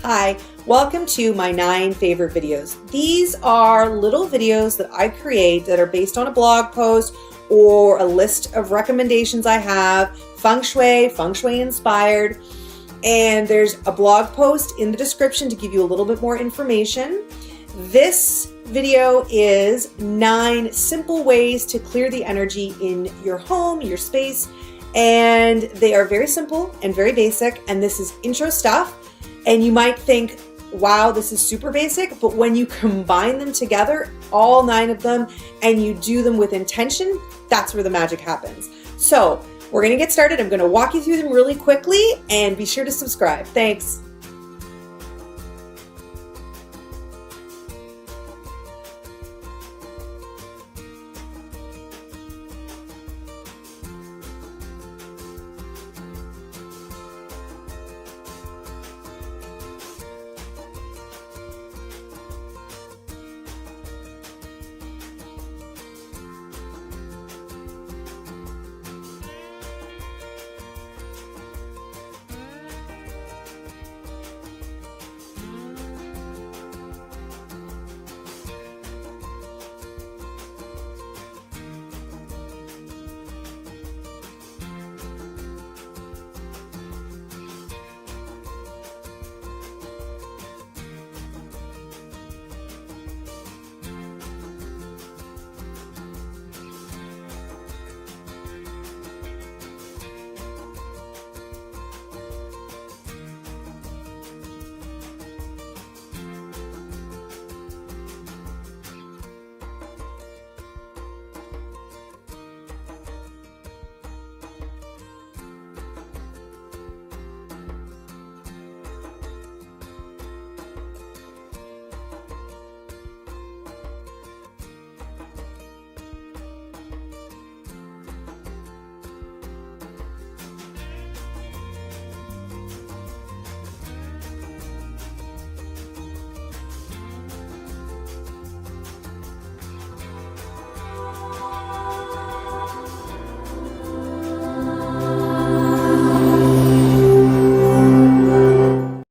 Hi, welcome to my 9 favorite videos. These are little videos that I create that are based on a blog post or a list of recommendations I have, Feng Shui inspired, and there's a blog post in the description to give you a little bit more information. This video is 9 simple ways to clear the energy in your home, your space, and they are very simple and very basic, and this is intro stuff. And you might think, wow, this is super basic, but when you combine them together, all 9 of them, and you do them with intention, that's where the magic happens. So we're gonna get started. I'm gonna walk you through them really quickly, and be sure to subscribe. Thanks.